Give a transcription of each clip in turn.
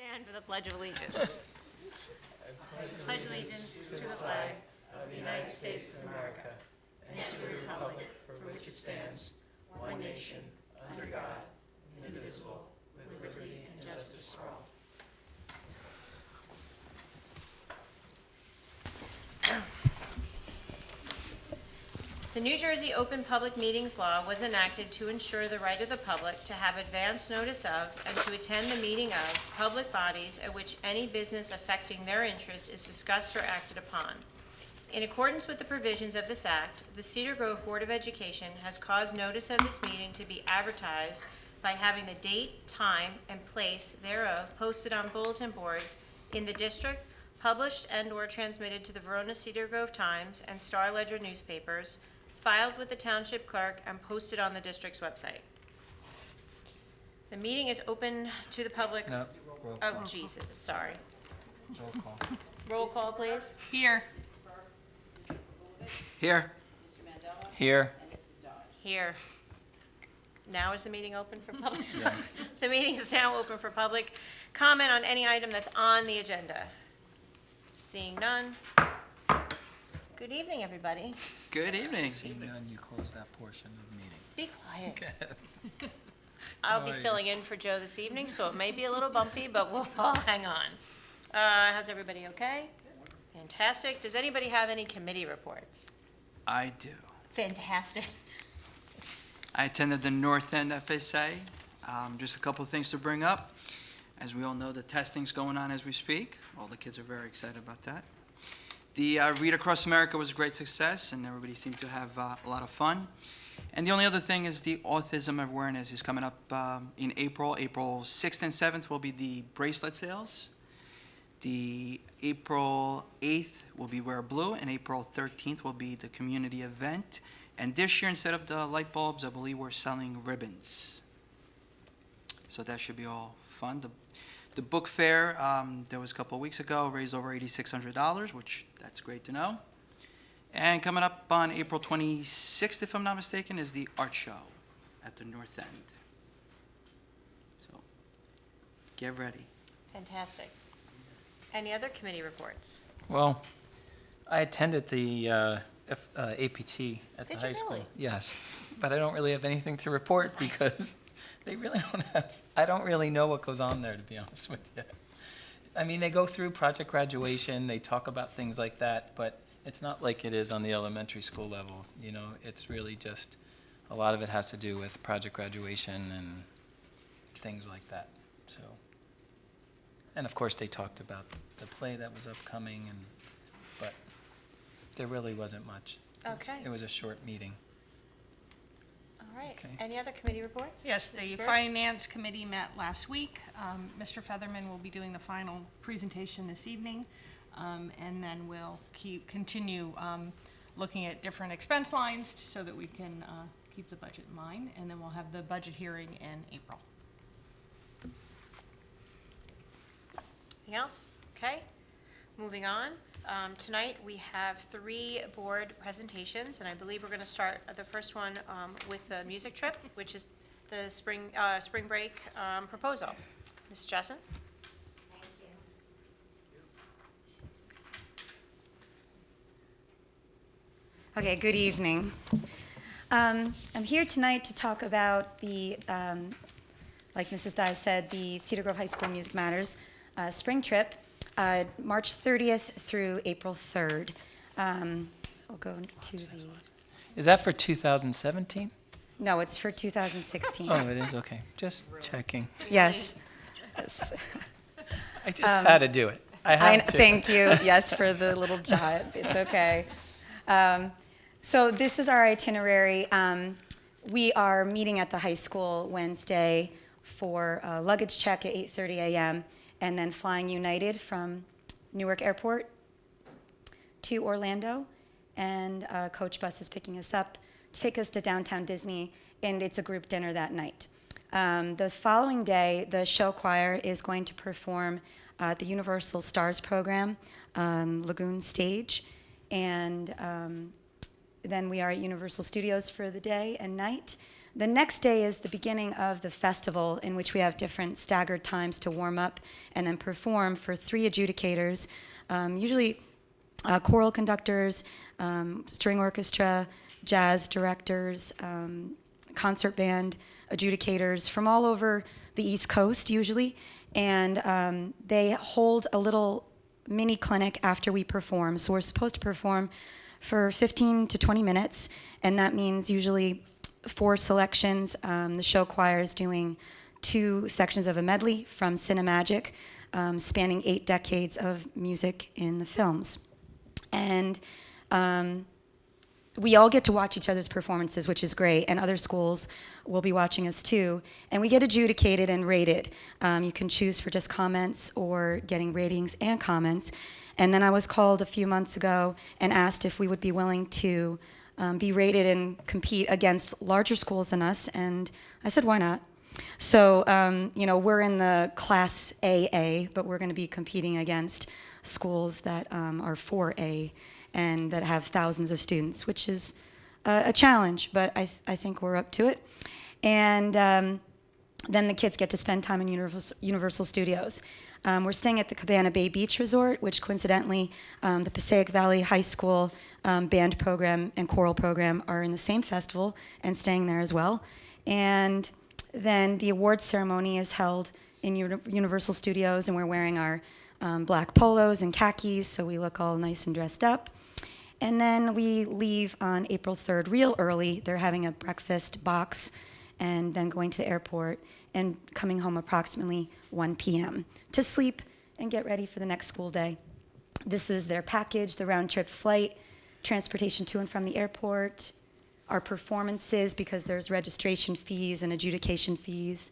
Stand for the Pledge of Allegiance. Pledge allegiance to the flag of the United States of America and to the republic for which it stands, one nation, under God, indivisible, with liberty and justice for all. The New Jersey Open Public Meetings Law was enacted to ensure the right of the public to have advance notice of and to attend the meeting of public bodies at which any business affecting their interests is discussed or acted upon. In accordance with the provisions of this act, the Cedar Grove Board of Education has caused notice of this meeting to be advertised by having the date, time, and place thereof posted on bulletin boards in the district, published and/or transmitted to the Verona Cedar Grove Times and Star Ledger newspapers, filed with the township clerk, and posted on the district's website. The meeting is open to the public. No, roll call. Oh, Jesus, sorry. Roll call. Roll call, please. Here. Here. Here. Here. Now is the meeting open for public? Yes. The meeting is now open for public comment on any item that's on the agenda. Seeing none. Good evening, everybody. Good evening. Seeing none, you close that portion of the meeting. Be quiet. Okay. I'll How be are you? filling in for Joe this evening, so it may be a little bumpy, but we'll all hang on. How's everybody okay? Fantastic. Does anybody have any committee reports? I do. Fantastic. I attended the North End FSA. Just a couple of things to bring up. As we all know, the testing's going on as we speak. All the kids are very excited about that. The Read Across America was a great success, and everybody seemed to have a lot of fun. And the only other thing is the autism awareness is coming up in April. April 6th and 7th will be the bracelet sales. The April 8th will be Wear Blue, and April 13th will be the community event. And this year, instead of the light bulbs, I believe we're selling ribbons. So that should be all fun. The book fair, there was a couple of weeks ago, raised over $8,600, which that's great to know. And coming up on April 26th, if I'm not mistaken, is the art show at the North End. So get ready. Fantastic. Any other committee reports? Well, I attended the APT at the Did you high school. really? Yes, but I don't really have anything to report because they really don't have, I don't really know what goes on there, to be honest with you. I mean, they go through project graduation, they talk about things like that, but it's not like it is on the elementary school level. You know, it's really just, a lot of it has to do with project graduation and things like that, so. And of course, they talked about the play that was upcoming, but there really wasn't much. Okay. It was a short meeting. All right. Okay. Any other committee reports? Yes, the Mrs. Burke? Finance Committee met last week. Mr. Featherman will be doing the final presentation this evening, and then we'll continue looking at different expense lines so that we can keep the budget in mind, and then we'll have the budget hearing in April. Anything else? Okay. Moving on. Tonight, we have 3 board presentations, and I believe we're going to start the first one with the music trip, which is the spring break proposal. Ms. Jessen? Thank you. Okay, good evening. I'm here tonight to talk about the, like Mrs. Dye said, the Cedar Grove High School Music Matters spring trip, March 30th through April 3rd. I'll go to the, Is that for 2017? no, it's for 2016. Oh, it is, okay. Just checking. Yes. Yes. I just had to do it. I had to. Thank you, yes, for the little jot. It's okay. So this is our itinerary. We are meeting at the high school Wednesday for a luggage check at 8:30 a.m. and then flying United from Newark Airport to Orlando. And a coach bus is picking us up to take us to downtown Disney, and it's a group dinner that night. The following day, the show choir is going to perform the Universal Stars program, Lagoon Stage, and then we are at Universal Studios for the day and night. The next day is the beginning of the festival, in which we have different staggered times to warm up and then perform for 3 adjudicators, usually choral conductors, string orchestra, jazz directors, concert band adjudicators from all over the East Coast usually, and they hold a little mini clinic after we perform. So we're supposed to perform for 15 to 20 minutes, and that means usually 4 selections. The show choir is doing 2 sections of a medley from Cinemagic, spanning 8 decades of music in the films. And we all get to watch each other's performances, which is great, and other schools will be watching us too. And we get adjudicated and rated. You can choose for just comments or getting ratings and comments. And then I was called a few months ago and asked if we would be willing to be rated and compete against larger schools than us, and I said, why not? So, we're in the Class AA, but we're going to be competing against schools that are 4A and that have thousands of students, which is a challenge, but I think we're up to it. And then the kids get to spend time in Universal Studios. We're staying at the Cabana Bay Beach Resort, which coincidentally, the Passaic Valley High School band program and choral program are in the same festival and staying there as well. And then the awards ceremony is held in Universal Studios, and we're wearing our black polos and khakis, so we look all nice and dressed up. And then we leave on April 3rd real early. They're having a breakfast box and then going to the airport and coming home approximately 1 p.m. to sleep and get ready for the next school day. This is their package, the round-trip flight, transportation to and from the airport, our performances, because there's registration fees and adjudication fees,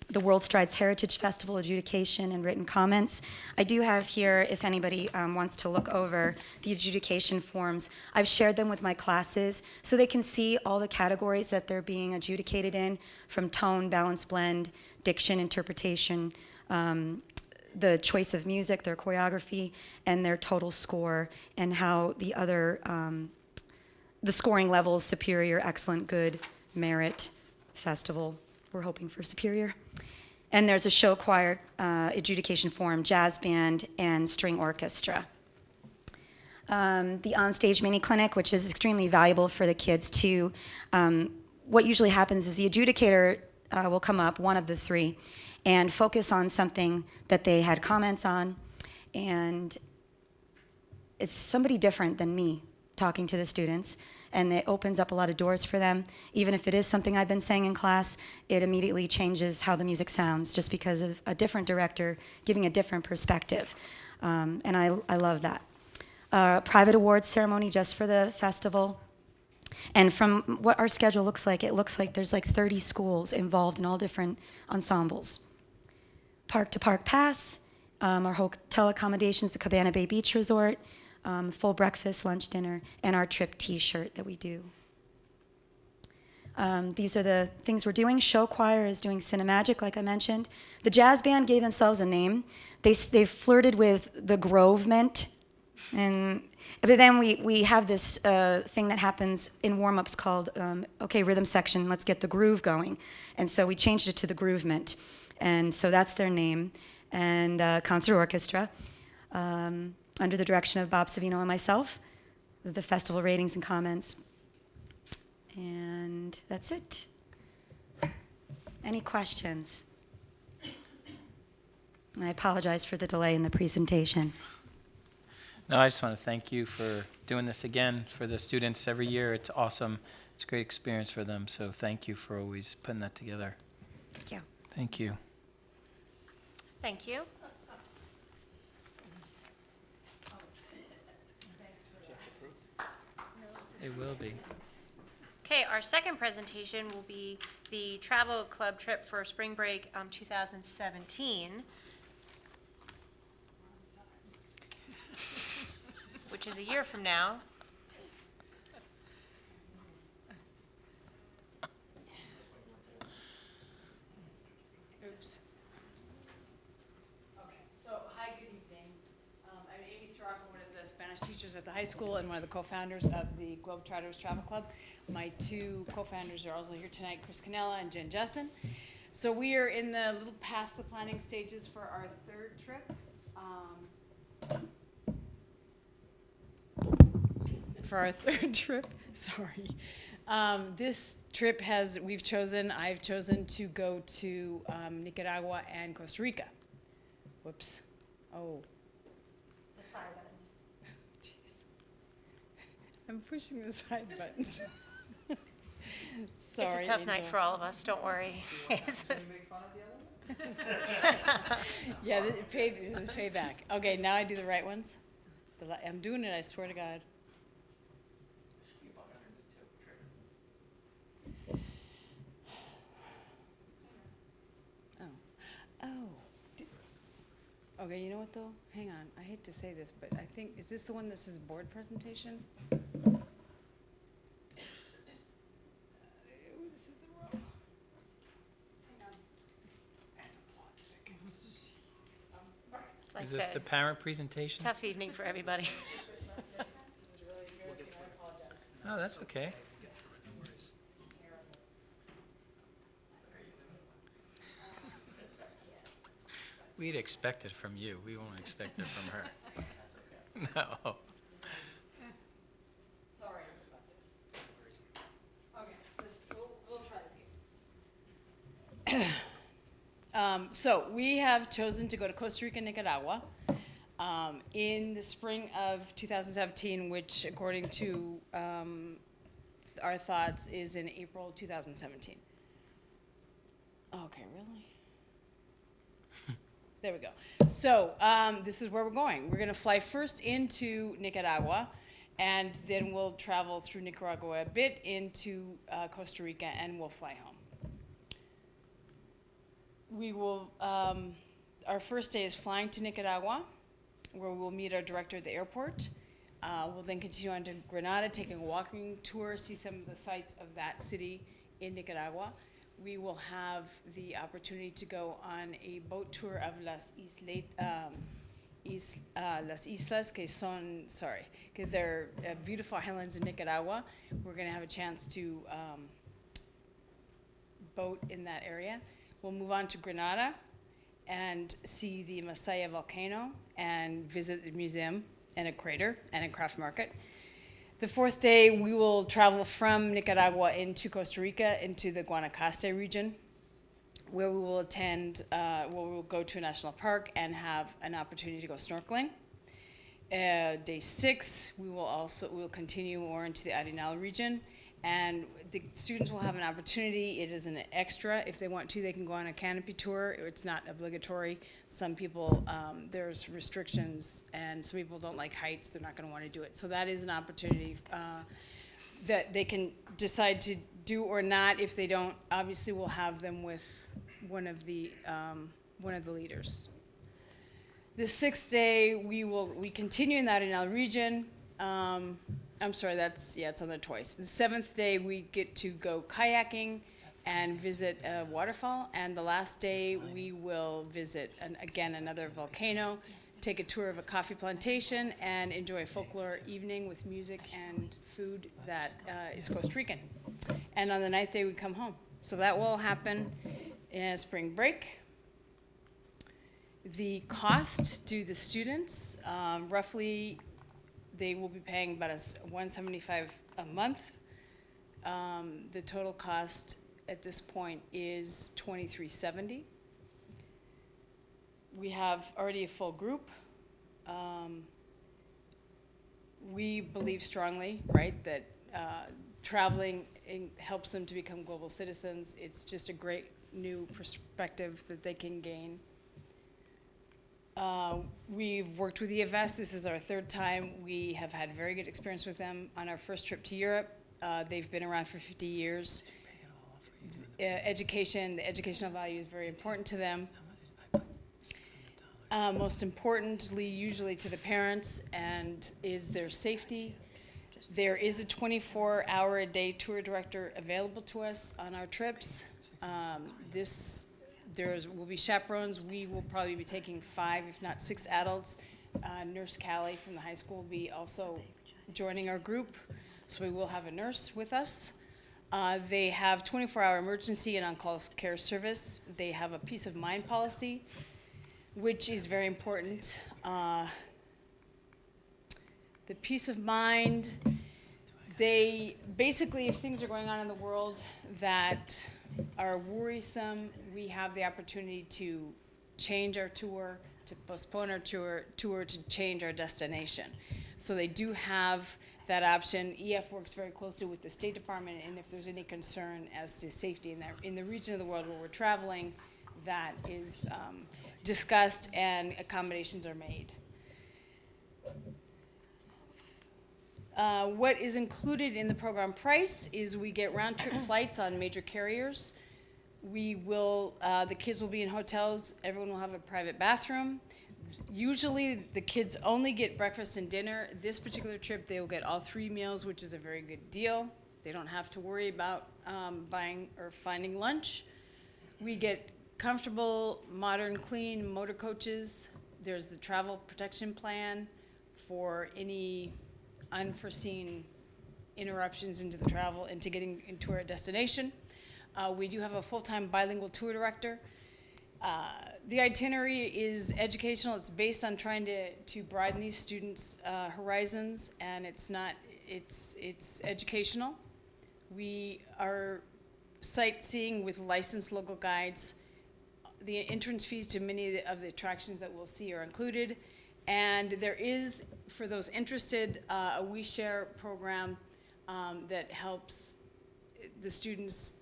the World Strides Heritage Festival adjudication and written comments. I do have here, if anybody wants to look over the adjudication forms, I've shared them with my classes so they can see all the categories that they're being adjudicated in, from tone, balance, blend, diction, interpretation, the choice of music, their choreography, and their total score, and how the other, the scoring levels, superior, excellent, good, merit, festival. We're hoping for superior. And there's a show choir adjudication form, jazz band, and string orchestra. The onstage mini clinic, which is extremely valuable for the kids too. What usually happens is the adjudicator will come up, one of the 3, and focus on something that they had comments on. And it's somebody different than me talking to the students, and it opens up a lot of doors for them. Even if it is something I've been saying in class, it immediately changes how the music sounds just because of a different director giving a different perspective. And I love that. Private awards ceremony just for the festival. And from what our schedule looks like, it looks like there's like 30 schools involved in all different ensembles. Park-to-park pass, our hotel accommodations, the Cabana Bay Beach Resort, full breakfast, lunch, dinner, and our trip T-shirt that we do. These are the things we're doing. Show choir is doing Cinemagic, like I mentioned. The jazz band gave themselves a name. They flirted with the Grovement, but then we have this thing that happens in warm-ups called, okay, rhythm section, let's get the groove going. And so we changed it to the Groovement. And so that's their name. And concert orchestra. Under the direction of Bob Savino and myself, the festival ratings and comments. And that's it. Any questions? I apologize for the delay in the presentation. No, I just want to thank you for doing this again for the students every year. It's awesome. It's a great experience for them, so thank you for always putting that together. Thank you. Thank you. Thank you. It will be. Okay, our second presentation will be the travel club trip for spring break 2017, which is a year from now. Oops. Okay, so hi, good evening. I'm Amy Soroka, one of the Spanish Spanish teachers at the high school and one of the co-founders of the Globetrotters Travel Club. My two co-founders are also here tonight, Chris Canella and Jen Jessen. So we are in the little past the planning stages for our third trip. Sorry. This trip I've chosen to go to Nicaragua and Costa Rica. Whoops. Oh. The side buttons. Jeez. I'm pushing the side buttons. Sorry, It's a tough night Angel. for all of us, don't worry. Yeah, this is payback. Okay, now I do the right ones. I'm doing it, I swear to God. Oh. Okay, you know what though? Hang on, I hate to say this, but I think, is this the one that says board presentation? This is the wrong. Hang on. Like I Is this the said, parent presentation? tough evening for everybody. This is really embarrassing, I apologize. Oh, that's okay. We'd expect it from you. We won't expect it from her. No. Sorry about this. Okay, we'll try this again. So we have chosen to go to Costa Rica and Nicaragua in the spring of 2017, which according to our thoughts is in April 2017. Okay, really? There we go. So this is where we're going. We're going to fly first into Nicaragua, and then we'll travel through Nicaragua a bit into Costa Rica, and we'll fly home. We will, our first day is flying to Nicaragua, where we'll meet our director at the airport. We'll then continue on to Granada, taking a walking tour, see some of the sights of that city in Nicaragua. We will have the opportunity to go on a boat tour of las islas que son, because they're beautiful islands in Nicaragua. We're going to have a chance to boat in that area. We'll move on to Granada and see the Masaya volcano and visit the museum and a crater and a craft market. The fourth day, we will travel from Nicaragua into Costa Rica, into the Guanacaste region, where we will we'll go to a national park and have an opportunity to go snorkeling. Day 6, we'll continue more into the Arenal region, and the students will have an opportunity. It is an extra. If they want to, they can go on a canopy tour. It's not obligatory. Some people, there's restrictions, and some people don't like heights. They're not going to want to do it. So that is an opportunity that they can decide to do or not. If they don't, obviously we'll have them with one of the leaders. The 6th day, we continue in the Arenal region. I'm sorry, it's on the twice. The 7th day, we get to go kayaking and visit a waterfall. And the last day, we will visit, again, another volcano, take a tour of a coffee plantation, and enjoy a folklore evening with music and food that is Costa Rican. And on the 9th day, we come home. So that will happen in spring break. The cost to the students, roughly, they will be paying about $175 a month. The total cost at this point is $23.70. We have already a full group. We believe strongly, right, that traveling helps them to become global citizens. It's just a great new perspective that they can gain. We've worked with EFS. This is our 3rd time. We have had very good experience with them on our first trip to Europe. They've been around for 50 years. The educational value is very important to them. Most importantly, usually to the parents, and is their safety. There is a 24-hour-a-day tour director available to us on our trips. There will be chaperones. We will probably be taking 5, if not 6 adults. Nurse Callie from the high school will be also joining our group, so we will have a nurse with us. They have 24-hour emergency and on-call care service. They have a peace of mind policy, which is very important. The peace of mind, they basically, if things are going on in the world that are worrisome, we have the opportunity to change our tour, to postpone our tour to change our destination. So they do have that option. EF works very closely with the State Department, and if there's any concern as to safety in the region of the world where we're traveling, that is discussed and accommodations are made. What is included in the program price is we get round-trip flights on major carriers. We will, the kids will be in hotels. Everyone will have a private bathroom. Usually, the kids only get breakfast and dinner. This particular trip, they will get all 3 meals, which is a very good deal. They don't have to worry about buying or finding lunch. We get comfortable, modern, clean motor coaches. There's the travel protection plan for any unforeseen interruptions into the travel, into getting into our destination. We do have a full-time bilingual tour director. The itinerary is educational. It's based on trying to broaden these students' horizons, and it's educational. We are sightseeing with licensed local guides. The entrance fees to many of the attractions that we'll see are included. And there is, for those interested, a We Share program that helps the students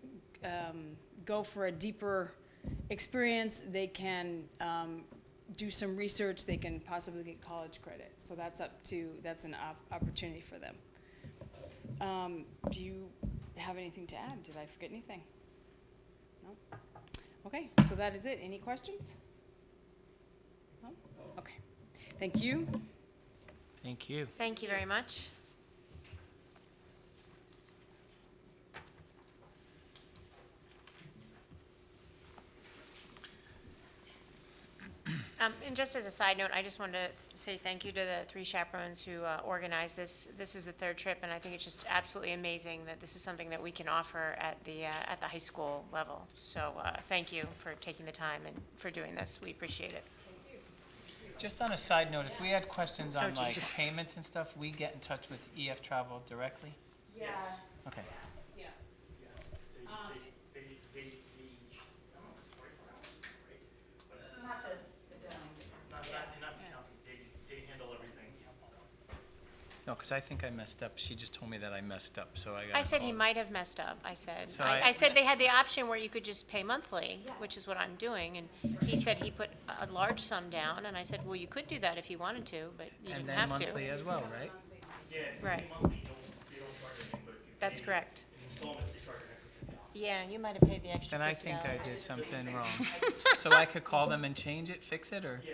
go for a deeper experience. They can do some research. They can possibly get college credit. So that's an opportunity for them. Do you have anything to add? Did I forget anything? No? Okay, so that is it. Any questions? No? Okay. Thank you. Thank you. Thank you very much. And just as a side note, I just wanted to say thank you to the 3 chaperones who organized this. This is the 3rd trip, and I think it's just absolutely amazing that this is something that we can offer at the high school level. So thank you for taking the time and for doing this. We appreciate it. Just on a side note, if we had questions on like Jesus. payments and stuff, we get in touch with EF Travel directly? Yes. Okay. Yeah. They handle everything. No, because I think I messed up. She just told me that I messed up, so I got. I said he might have messed up, I said. So I said they had the option where you could just pay monthly, which is what I'm doing, and he said he put a large sum down, and I said, well, you could do that if you wanted to, but you And didn't then have to. monthly as well, right? Yeah, if you Right. pay monthly, they don't charge anything, but if you That's pay correct. in installments, they charge an extra $50. Yeah, you might have paid the extra Then I $50. think I did something wrong. So I could call them and change it, fix it, or? Yeah,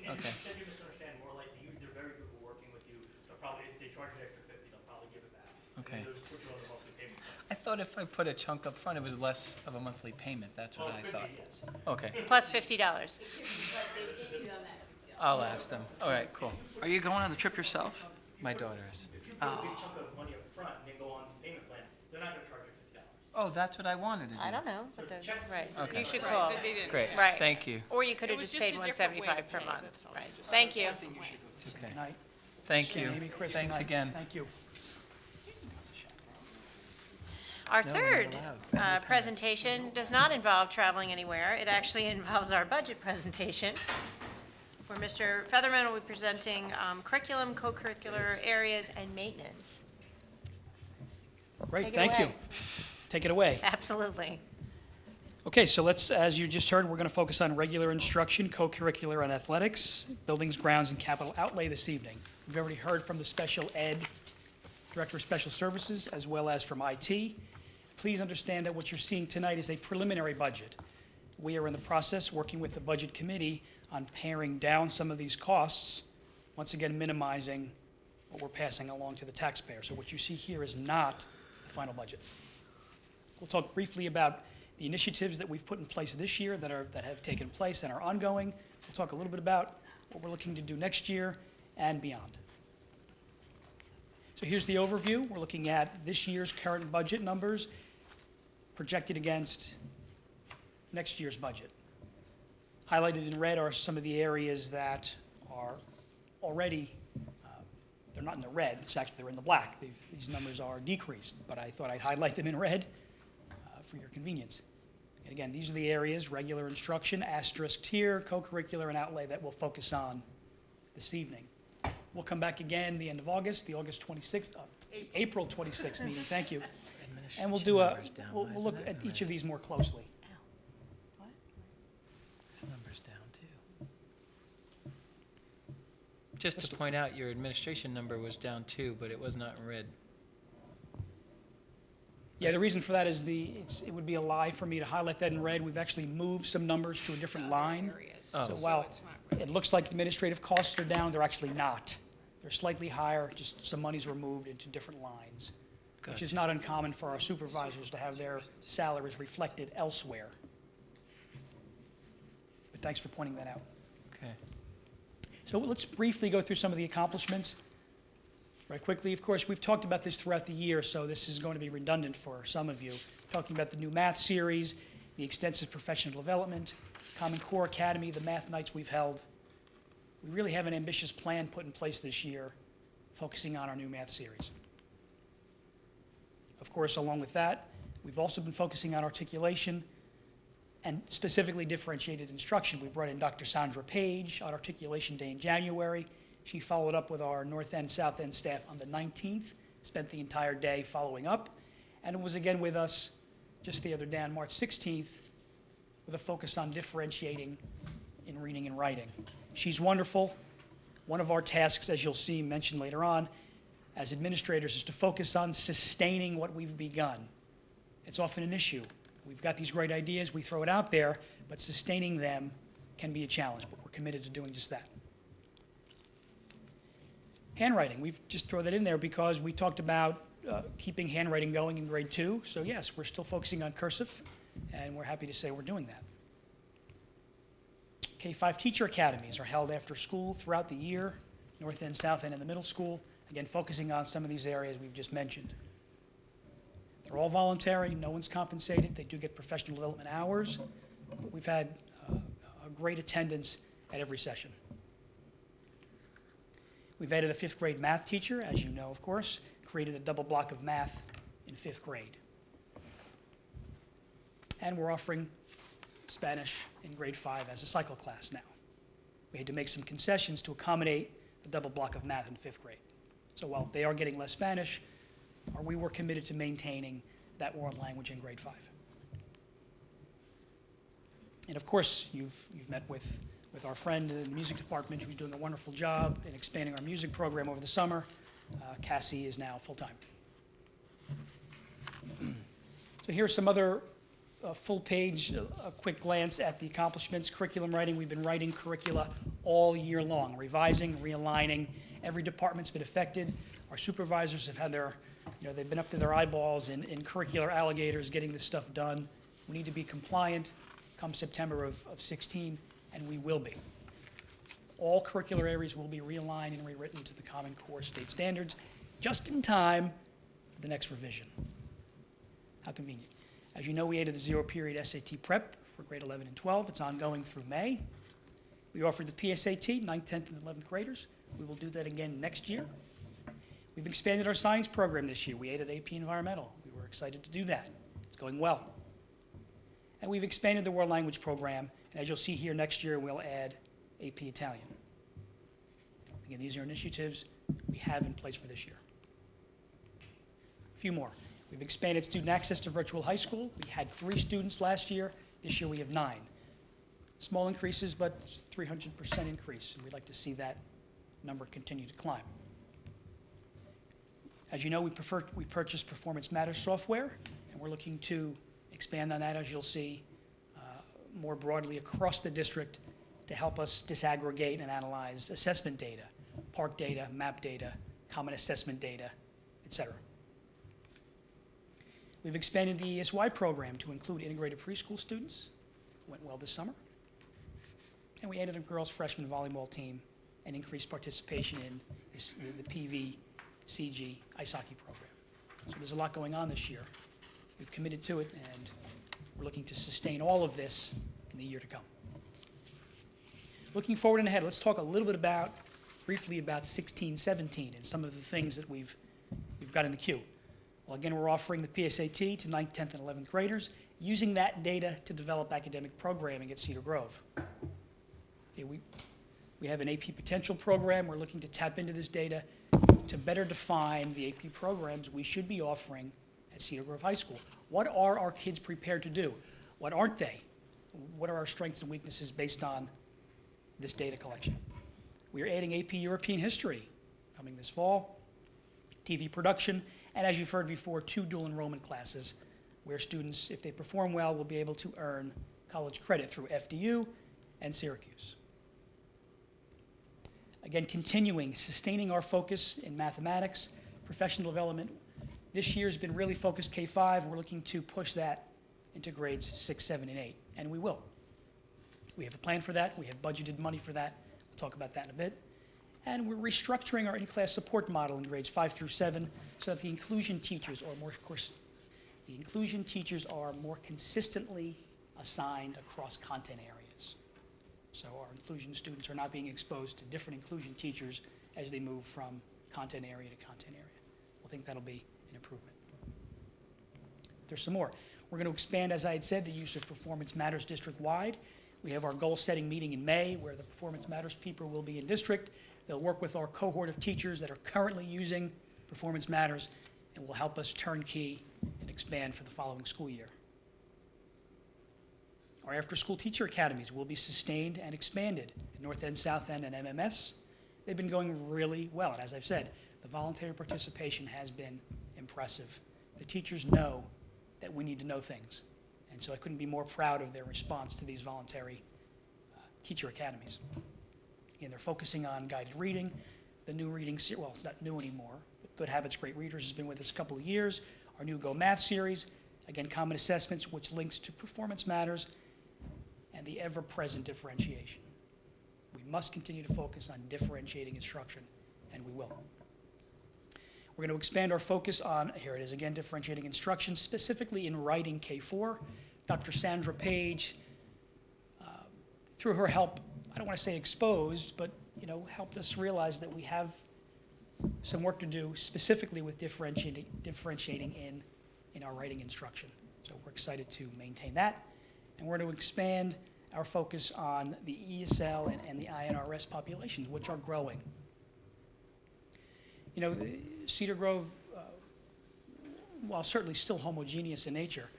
and Okay. you said you misunderstand more like, they're very good for working with you. They'll probably, if they charge an extra $50, they'll probably give it back. Okay. And they'll just put you on the monthly payment plan. I thought if I put a chunk up front, it was less of a monthly payment. That's what I 50, thought. yes. Okay, Plus $50. I'll ask them. All right, cool. Are you going on the trip yourself? My daughters. If you put a big chunk of money up front and then go on the payment plan, they're not gonna charge you $50. Oh, that's what I wanted to do. I don't know, but right, Okay. you should call. Great, Right. thank you. Or you could have It was just just paid a different way $175 of per paying, month. that's all. Right. Thank you. Okay. Night. Thank you. Amy, Chris, Thanks good night. again. Thank you. Our No, third not allowed. presentation does not involve traveling anywhere. It actually involves our budget presentation, where Mr. Featherman will be presenting curriculum, co-curricular areas, and maintenance. Great, Take it thank you. away. Take it away. Absolutely. Okay, so let's, as you just heard, we're going to focus on regular instruction, co-curricular, and athletics, buildings, grounds, and capital outlay this evening. We've already heard from the special ed director of special services, as well as from IT. Please understand that what you're seeing tonight is a preliminary budget. We are in the process, working with the budget committee, on paring down some of these costs, once again minimizing what we're passing along to the taxpayer. So what you see here is not the final budget. We'll talk briefly about the initiatives that we've put in place this year that have taken place and are ongoing. We'll talk a little bit about what we're looking to do next year and beyond. So here's the overview. We're looking at this year's current budget numbers projected against next year's budget. Highlighted in red are some of the areas that are already, they're not in the red, it's actually, they're in the black. These numbers are decreased, but I thought I'd highlight them in red for your convenience. And again, these are the areas, regular instruction, asterisked here, co-curricular and outlay that we'll focus on this evening. We'll come back again the end of August, the August 26th, April 26th meeting, thank you. And we'll do we'll look at each of these more closely. Number's down too. Just to point out, your administration number was down too, but it was not in red. Yeah, the reason for that is it would be a lie for me to highlight that in red. We've actually moved some numbers to a different line. So while it looks like administrative costs are down, they're actually not. They're slightly higher, just some money's were moved into different lines, which is not uncommon for our supervisors to have their salaries reflected elsewhere. But thanks for pointing that out. Okay. So let's briefly go through some of the accomplishments. Right quickly, of course, we've talked about this throughout the year, so this is going to be redundant for some of you. Talking about the new math series, the extensive professional development, Common Core Academy, the math nights we've held. We really have an ambitious plan put in place this year, focusing on our new math series. Of course, along with that, we've also been focusing on articulation and specifically differentiated instruction. We brought in Dr. Sandra Page on Articulation Day in January. She followed up with our North End, South End staff on the 19th, spent the entire day following up, and was again with us just the other day on March 16th with a focus on differentiating in reading and writing. She's wonderful. One of our tasks, as you'll see mentioned later on, as administrators is to focus on sustaining what we've begun. It's often an issue. We've got these great ideas, we throw it out there, but sustaining them can be a challenge, but we're committed to doing just that. Handwriting, we've just thrown that in there because we talked about keeping handwriting going in grade 2. So yes, we're still focusing on cursive, and we're happy to say we're doing that. K-5 teacher academies are held after school throughout the year, North End, South End, and the middle school, again, focusing on some of these areas we've just mentioned. They're all voluntary, no one's compensated, they do get professional development hours, but we've had a great attendance at every session. We've added a 5th grade math teacher, as you know, of course, created a double block of math in 5th grade. And we're offering Spanish in grade 5 as a cycle class now. We had to make some concessions to accommodate the double block of math in 5th grade. So while they are getting less Spanish, we were committed to maintaining that world language in grade 5. And of course, you've met with our friend in the music department who's doing a wonderful job in expanding our music program over the summer. Cassie is now full-time. So here's some other full page, a quick glance at the accomplishments. Curriculum writing, we've been writing curricula all year long, revising, realigning. Every department's been affected. Our supervisors have had their, they've been up to their eyeballs in curricular alligators getting this stuff done. We need to be compliant come September of 16, and we will be. All curricular areas will be realigned and rewritten to the Common Core state standards just in time for the next revision. How convenient. As you know, we added the 0-period SAT prep for grade 11 and 12. It's ongoing through May. We offered the PSAT, 9th, 10th, and 11th graders. We will do that again next year. We've expanded our science program this year. We added AP Environmental. We were excited to do that. It's going well. And we've expanded the world language program. And as you'll see here, next year we'll add AP Italian. Again, these are initiatives we have in place for this year. A few more. We've expanded student access to virtual high school. We had 3 students last year. This year we have 9. Small increases, but 300% increase. And we'd like to see that number continue to climb. As you know, we purchased Performance Matters software, and we're looking to expand on that, as you'll see, more broadly across the district to help us disaggregate and analyze assessment data, park data, map data, common assessment data, et cetera. We've expanded the ESY program to include integrated preschool students. Went well this summer. And we added a girls' freshman volleyball team and increased participation in the PVCG ice hockey program. So there's a lot going on this year. We've committed to it, and we're looking to sustain all of this in the year to come. Looking forward and ahead, let's talk a little bit briefly about 16-17 and some of the things that we've got in the queue. Well, again, we're offering the PSAT to 9th, 10th, and 11th graders, using that data to develop academic programming at Cedar Grove. Okay, we have an AP potential program. We're looking to tap into this data to better define the AP programs we should be offering at Cedar Grove High School. What are our kids prepared to do? What aren't they? What are our strengths and weaknesses based on this data collection? We are adding AP European history coming this fall, TV production, and as you've heard before, 2 dual enrollment classes where students, if they perform well, will be able to earn college credit through FDU and Syracuse. Again, sustaining our focus in mathematics, professional development. This year's been really focused K-5. We're looking to push that into grades 6, 7, and 8, and we will. We have a plan for that. We have budgeted money for that. We'll talk about that in a bit. And we're restructuring our in-class support model in grades 5 through 7 so that the inclusion teachers are more consistently assigned across content areas. So our inclusion students are not being exposed to different inclusion teachers as they move from content area to content area. I think that'll be an improvement. There's some more. We're going to expand, as I had said, the use of Performance Matters district-wide. We have our goal-setting meeting in May where the Performance Matters people will be in district. They'll work with our cohort of teachers that are currently using Performance Matters and will help us turnkey and expand for the following school year. Our after-school teacher academies will be sustained and expanded in North End, South End, and MMS. They've been going really well, and as I've said, the voluntary participation has been impressive. The teachers know that we need to know things, and so I couldn't be more proud of their response to these voluntary teacher academies. Again, they're focusing on guided reading, the new reading series, well, it's not new anymore, but Good Habits, Great Readers has been with us a couple of years, our new Go Math series, again, Common Assessments, which links to Performance Matters, and the ever-present differentiation. We must continue to focus on differentiating instruction, and we will. We're going to expand our focus on, here it is again, differentiating instruction, specifically in writing K4. Dr. Sandra Page, through her help, I don't want to say exposed, but helped us realize that we have some work to do specifically with differentiating in our writing instruction. So we're excited to maintain that. And we're going to expand our focus on the ESL and the INRS populations, which are growing. Cedar Grove, while certainly still homogeneous in nature,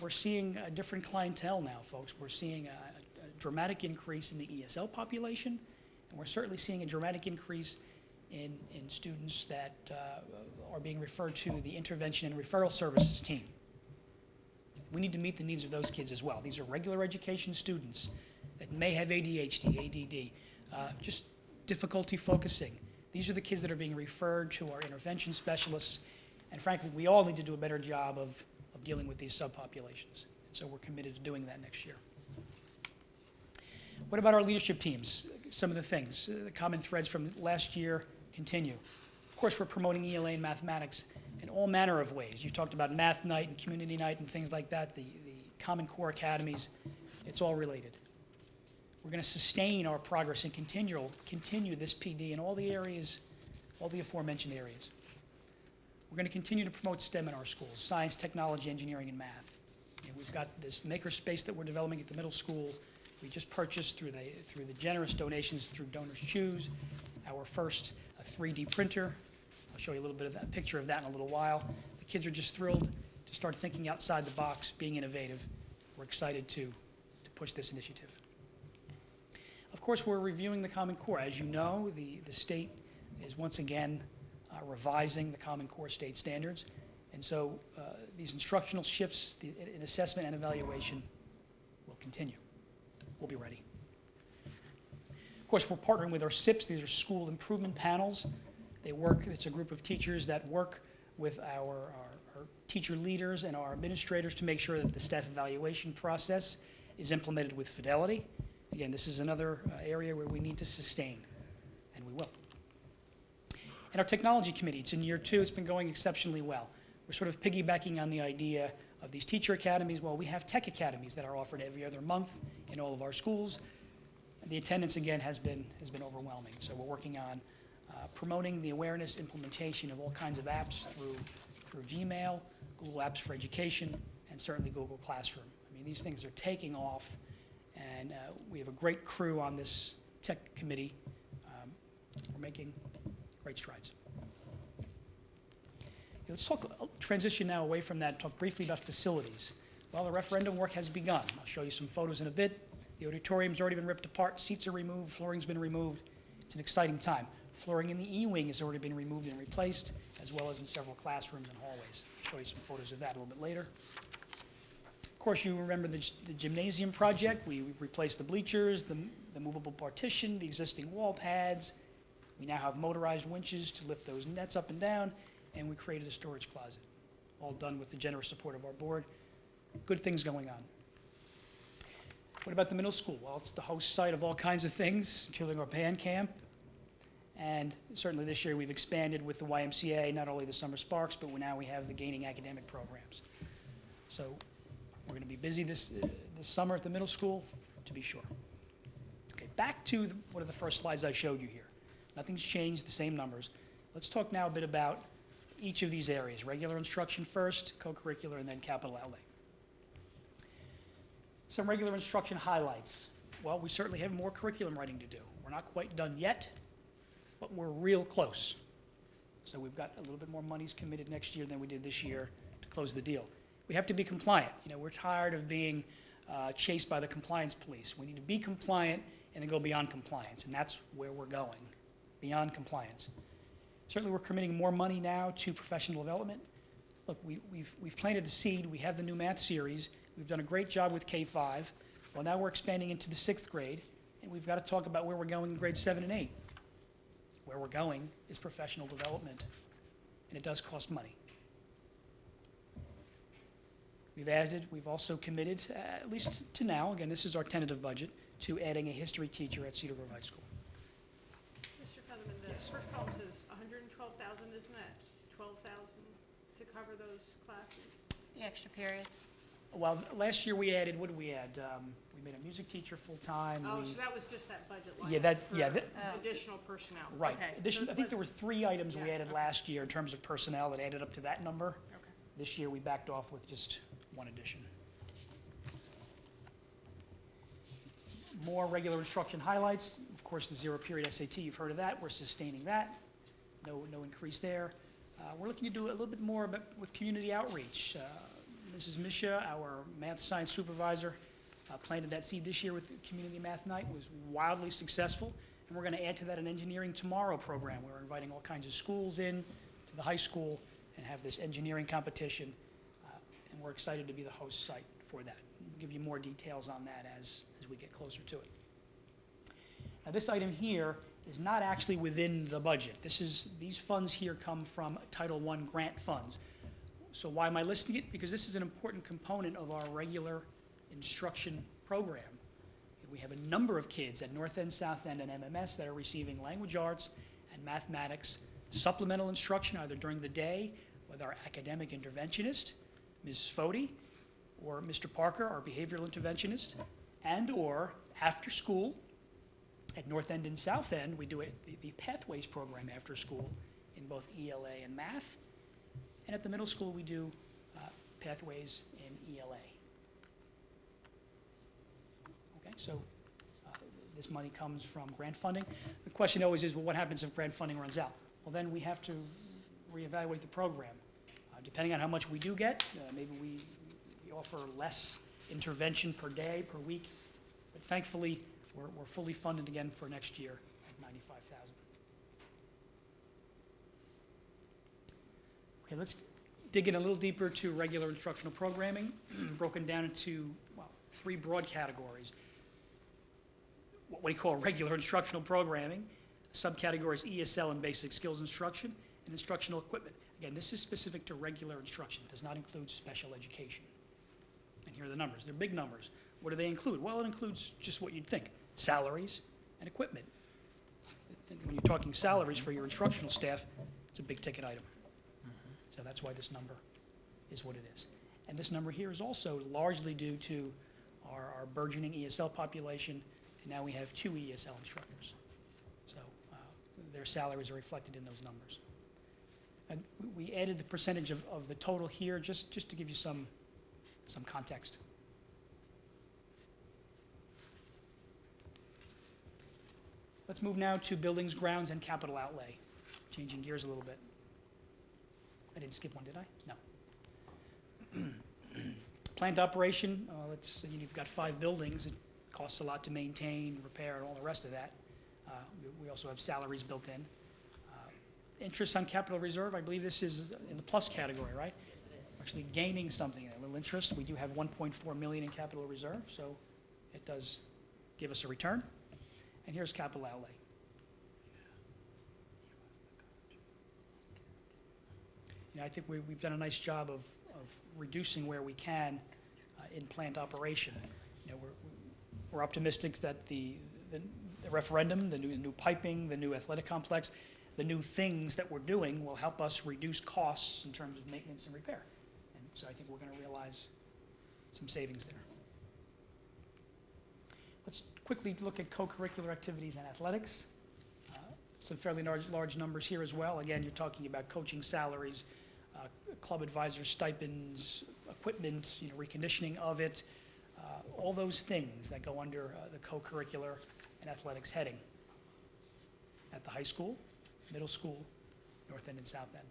we're seeing a different clientele now, folks. We're seeing a dramatic increase in the ESL population, and we're certainly seeing a dramatic increase in students that are being referred to the intervention and referral services team. We need to meet the needs of those kids as well. These are regular education students that may have ADHD, ADD, just difficulty focusing. These are the kids that are being referred to our intervention specialists, and frankly, we all need to do a better job of dealing with these subpopulations. So we're committed to doing that next year. What about our leadership teams? Some of the things, the common threads from last year continue. Of course, we're promoting ELA and mathematics in all manner of ways. You talked about math night and community night and things like that, the Common Core academies, it's all related. We're going to sustain our progress and continue this PD in all the areas, all the aforementioned areas. We're going to continue to promote STEM in our schools, science, technology, engineering, and math. We've got this maker space that we're developing at the middle school. We just purchased through the generous donations through Donors Choose our first 3D printer. I'll show you a little bit of that picture of that in a little while. The kids are just thrilled to start thinking outside the box, being innovative. We're excited to push this initiative. Of course, we're reviewing the Common Core. As you know, the state is once again revising the Common Core state standards. And so these instructional shifts in assessment and evaluation will continue. We'll be ready. Of course, we're partnering with our SIPs. These are school improvement panels. They work, it's a group of teachers that work with our teacher leaders and our administrators to make sure that the staff evaluation process is implemented with fidelity Again, this is another area where we need to sustain, and we will. And our technology committee, it's in year 2, it's been going exceptionally well. We're sort of piggybacking on the idea of these teacher academies. Well, we have tech academies that are offered every other month in all of our schools. And the attendance, again, has been overwhelming. So we're working on promoting the awareness, implementation of all kinds of apps through Gmail, Google Apps for Education, and certainly Google Classroom. I mean, these things are taking off, and we have a great crew on this tech committee. We're making great strides. Let's transition now away from that and talk briefly about facilities. Well, the referendum work has begun. I'll show you some photos in a bit. The auditorium's already been ripped apart, seats are removed, flooring's been removed. It's an exciting time. Flooring in the E-wing has already been removed and replaced, as well as in several classrooms and hallways. I'll show you some photos of that a little bit later. Of course, you remember the gymnasium project. We've replaced the bleachers, the movable partition, the existing wall pads. We now have motorized winches to lift those nets up and down, and we created a storage closet, all done with the generous support of our board. Good things going on. What about the middle school? Well, it's the host site of all kinds of things, including our band camp. And certainly this year we've expanded with the YMCA, not only the Summer Sparks, but now we have the gaining academic programs. So we're going to be busy this summer at the middle school, to be sure. Okay, back to one of the first slides I showed you here. Nothing's changed, the same numbers. Let's talk now a bit about each of these areas, regular instruction first, co-curricular, and then capital outlay. Some regular instruction highlights. Well, we certainly have more curriculum writing to do. We're not quite done yet, but we're real close. So we've got a little bit more monies committed next year than we did this year to close the deal. We have to be compliant. We're tired of being chased by the compliance police. We need to be compliant and then go beyond compliance, and that's where we're going, beyond compliance. Certainly, we're committing more money now to professional development. Look, we've planted the seed. We have the new math series. We've done a great job with K-5. Well, now we're expanding into the 6th grade, and we've got to talk about where we're going in grades 7 and 8. Where we're going is professional development, and it does cost money. We've also committed, at least to now, again, this is our tentative budget, to adding a history teacher at Cedar Grove High School. Mr. Featherman, the Yes. first column says 112,000, isn't that 12,000 to cover those classes? The extra periods. Well, last year we added, what did we add? We made a music teacher full-time. Oh, so that was just that budget line? Yeah, for additional personnel? Right. Okay. I think there were 3 items we Yeah, added okay. last year in terms of personnel that added up to that number. Okay. This year we backed off with just 1 addition. More regular instruction highlights. Of course, the 0-period SAT, you've heard of that. We're sustaining that. No increase there. We're looking to do a little bit more with community outreach. Mrs. Misha, our math science supervisor, planted that seed this year with the Community Math Night. Was wildly successful. And we're going to add to that an Engineering Tomorrow program. We're inviting all kinds of schools in to the high school and have this engineering competition. And we're excited to be the host site for that. We'll give you more details on that as we get closer to it. Now, this item here is not actually within the budget. These funds here come from Title I grant funds. So why am I listing it? Because this is an important component of our regular instruction program. We have a number of kids at North End, South End, and MMS that are receiving language arts and mathematics supplemental instruction either during the day with our academic interventionist, Ms. Fody, or Mr. Parker, our behavioral interventionist, and or after school. At North End and South End, we do the Pathways program after school in both ELA and math. And at the middle school, we do Pathways in ELA. Okay, so this money comes from grant funding. The question always is, well, what happens if grant funding runs out? Well, then we have to reevaluate the program. Depending on how much we do get, maybe we offer less intervention per day, per week. But thankfully, we're fully funded again for next year at $95,000. Okay, let's dig in a little deeper to regular instructional programming, broken down into, 3 broad categories. What we call regular instructional programming, subcategories ESL and basic skills instruction, and instructional equipment. Again, this is specific to regular instruction. It does not include special education. And here are the numbers. They're big numbers. What do they include? Well, it includes just what you'd think. salaries, and equipment. And when you're talking salaries for your instructional staff, it's a big ticket item. So that's why this number is what it is. And this number here is also largely due to our burgeoning ESL population, and now we have 2 ESL instructors. So their salaries are reflected in those numbers. And we added the percentage of the total here just to give you some context. Let's move now to buildings, grounds, and capital outlay. Changing gears a little bit. I didn't skip one, did I? No. Plant operation, you've got 5 buildings. It costs a lot to maintain, repair, and all the rest of that. We also have salaries built in. Interest on capital reserve, I believe this is in the plus category, right? Yes, it is. We're actually gaining something, a little interest. We do have 1.4 million in capital reserve, so it does give us a return. And here's capital outlay. I think we've done a nice job of reducing where we can in plant operation. We're optimistic that the referendum, the new piping, the new athletic complex, the new things that we're doing will help us reduce costs in terms of maintenance and repair. And so I think we're going to realize some savings there. Let's quickly look at co-curricular activities and athletics. Some fairly large numbers here as well. Again, you're talking about coaching salaries, club advisors, stipends, equipment, reconditioning of it, all those things that go under the co-curricular and athletics heading at the high school, middle school, North End and South End.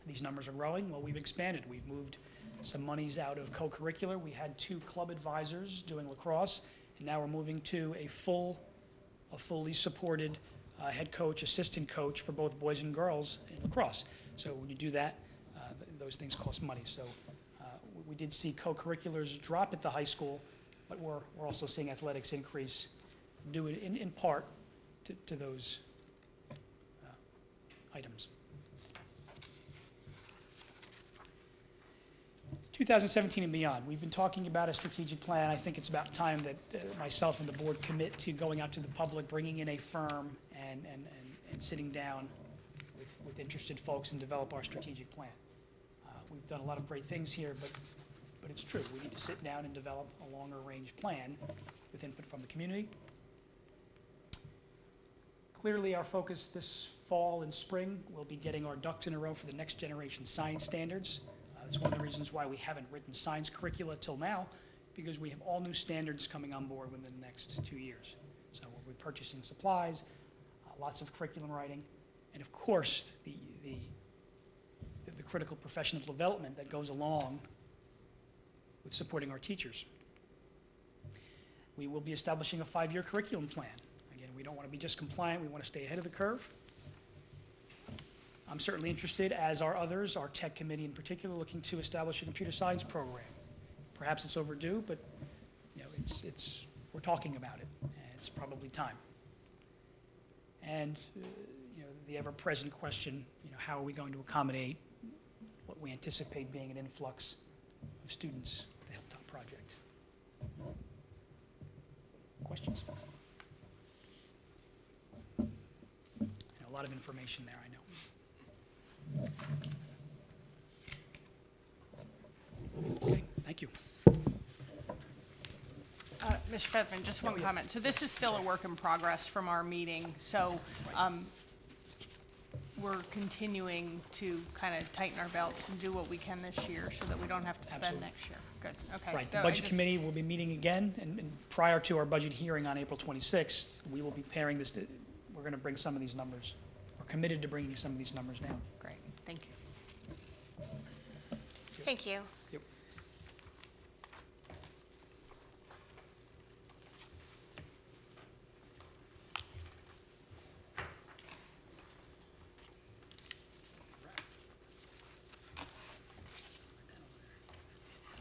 These numbers are growing. Well, we've expanded. We've moved some monies out of co-curricular. We had 2 club advisors doing lacrosse, and now we're moving to a fully supported head coach, assistant coach for both boys and girls in lacrosse. So when you do that, those things cost money. So we did see co-curriculars drop at the high school, but we're also seeing athletics increase, due in part to those items. 2017 and beyond, we've been talking about a strategic plan. I think it's about time that myself and the board commit to going out to the public, bringing in a firm, and sitting down with interested folks and develop our strategic plan. We've done a lot of great things here, but it's true. We need to sit down and develop a longer range plan with input from the community. Clearly, our focus this fall and spring will be getting our ducks in a row for the next generation science standards. That's one of the reasons why we haven't written science curricula till now, because we have all new standards coming on board within the next 2 years. So we'll be purchasing supplies, lots of curriculum writing, and of course, the critical professional development that goes along with supporting our teachers. We will be establishing a 5-year curriculum plan. Again, we don't want to be just compliant, we want to stay ahead of the curve. I'm certainly interested, as are others, our tech committee in particular, looking to establish a computer science program. Perhaps it's overdue, but we're talking about it, and it's probably time. And the ever-present question, how are we going to accommodate what we anticipate being an influx of students at the Hilltop Project? Questions? A lot of information there, I know. Okay, thank you. Mr. Featherman, just one comment. So this is still a work in progress from our meeting, so we're continuing to kind of tighten our belts and do what we can this year so that we don't have to spend Absolutely. next year. Good, okay. Right, So the I Budget just- Committee will be meeting again, and prior to our budget hearing on April 26th, we will be pairing this, we're going to bring some of these numbers, we're committed to bringing some of these numbers down. Great, thank you. Thank you. Yep.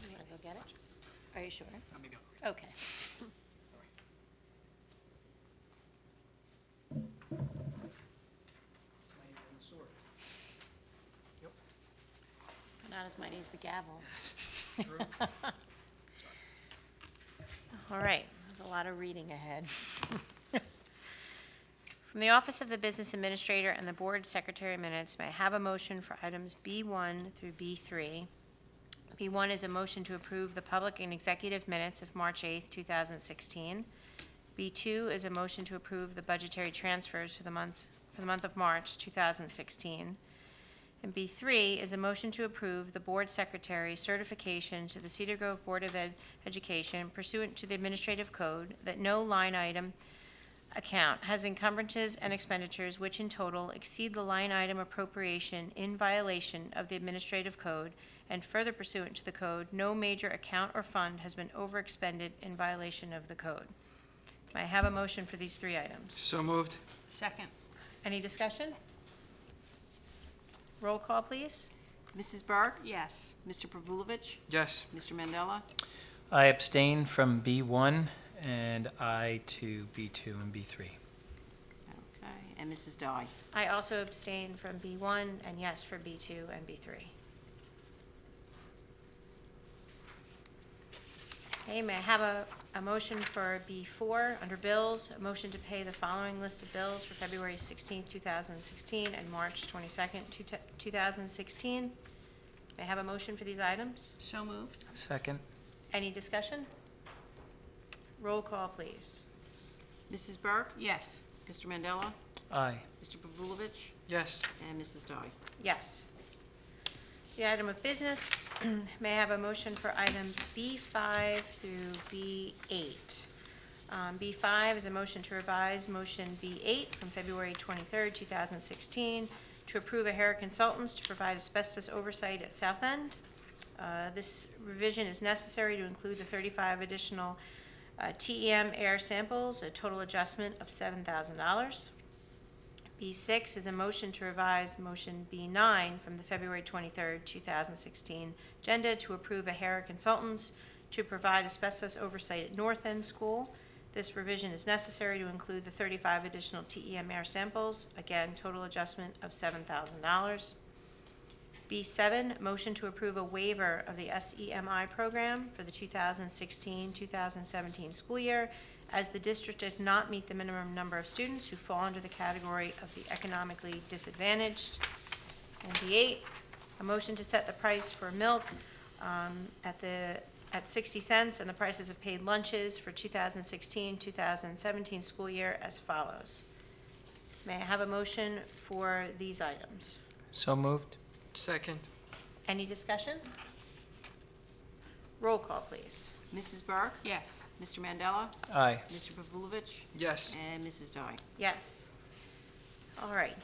You want to go get it? Are you sure? Let me go. Okay. Not as mighty as the gavel. All right, there's a lot of reading ahead. From the Office of the Business Administrator and the Board Secretary minutes, may I have a motion for items B1 through B3? B1 is a motion to approve the public and executive minutes of March 8th, 2016. B2 is a motion to approve the budgetary transfers for the month of March 2016. And B3 is a motion to approve the Board Secretary's certification to the Cedar Grove Board of Education pursuant to the Administrative Code that no line item account has encumbrances and expenditures which in total exceed the line item appropriation in violation of the Administrative Code, and further pursuant to the code, no major account or fund has been overexpended in violation of the code. May I have a motion for these three items? So moved. Second. Any discussion? Roll call, please. Mrs. Burke? Yes. Mr. Pavulovich? Yes. Mr. Mandela? I abstain from B1 and I to B2 and B3. Okay, and Mrs. Dye? I also abstain from B1 and yes for B2 and B3. Okay, may I have a motion for B4 under bills, a motion to pay the following list of bills for February 16th, 2016 and March 22nd, 2016. May I have a motion for these items? So moved. Second. Any discussion? Roll call, please. Mrs. Burke? Yes. Mr. Mandela? Aye. Mr. Pavulovich? Yes. And Mrs. Dye? Yes. The item of business, may I have a motion for items B5 through B8? B5 is a motion to revise motion B8 from February 23rd, 2016, to approve O'Hara Consultants to provide asbestos oversight at South End. This revision is necessary to include the 35 additional TEM air samples, a total adjustment of $7,000. B6 is a motion to revise motion B9 from the February 23rd, 2016 agenda to approve O'Hara Consultants to provide asbestos oversight at North End School. This revision is necessary to include the 35 additional TEM air samples, again, total adjustment of $7,000. B7, motion to approve a waiver of the SEMI program for the 2016-2017 school year, as the district does not meet the minimum number of students who fall under the category of the economically disadvantaged. And B8, a motion to set the price for milk at 60 cents and the prices of paid lunches for 2016-2017 school year as follows. May I have a motion for these items? So moved. Second. Any discussion? Roll call, please. Mrs. Burke? Yes. Mr. Mandela? Aye. Mr. Pavulovich? Yes. And Mrs. Dye? Yes. All right.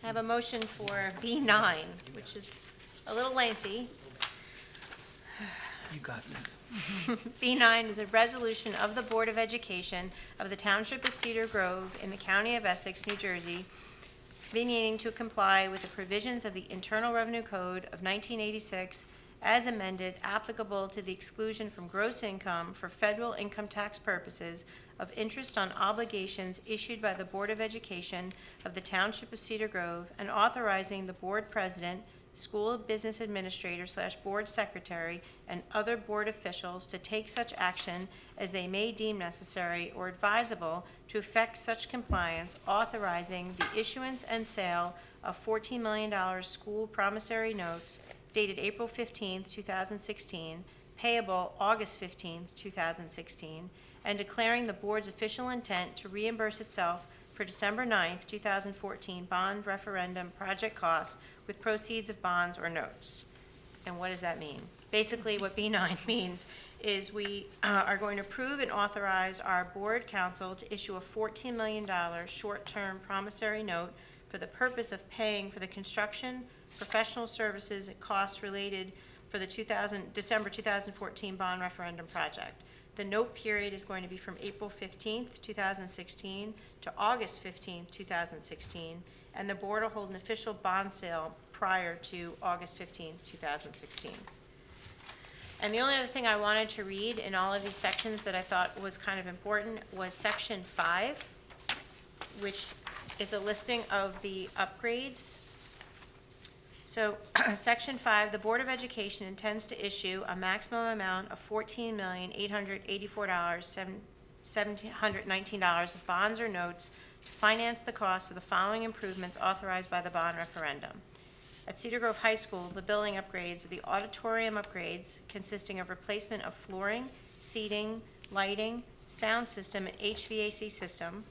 I have a motion for B9, which is a little lengthy. You got this. B9 is a resolution of the Board of Education of the Township of Cedar Grove in the County of Essex, New Jersey, convening to comply with the provisions of the Internal Revenue Code of 1986 as amended, applicable to the exclusion from gross income for federal income tax purposes of interest on obligations issued by the Board of Education of the Township of Cedar Grove, and authorizing the board president, school business administrator / board secretary, and other board officials to take such action as they may deem necessary or advisable to effect such compliance, authorizing the issuance and sale of $14 million school promissory notes dated April 15, 2016, payable August 15, 2016, and declaring the board's official intent to reimburse itself for December 9, 2014 bond referendum project costs with proceeds of bonds or notes. And what does that mean? Basically, what B9 means is we are going to approve and authorize our board council to issue a $14 million short-term promissory note for the purpose of paying for the construction, professional services, and costs related for the December 2014 bond referendum project. The note period is going to be from April 15th, 2016 to August 15th, 2016, and the board will hold an official bond sale prior to August 15th, 2016. And the only other thing I wanted to read in all of these sections that I thought was kind of important was section 5, which is a listing of the upgrades. So, Section 5, the Board of Education intends to issue a maximum amount of $14,884,719 of bonds or notes to finance the cost of the following improvements authorized by the bond referendum. At Cedar Grove High School, the building upgrades are the auditorium upgrades consisting of replacement of flooring, seating, lighting, sound system, and HVAC system,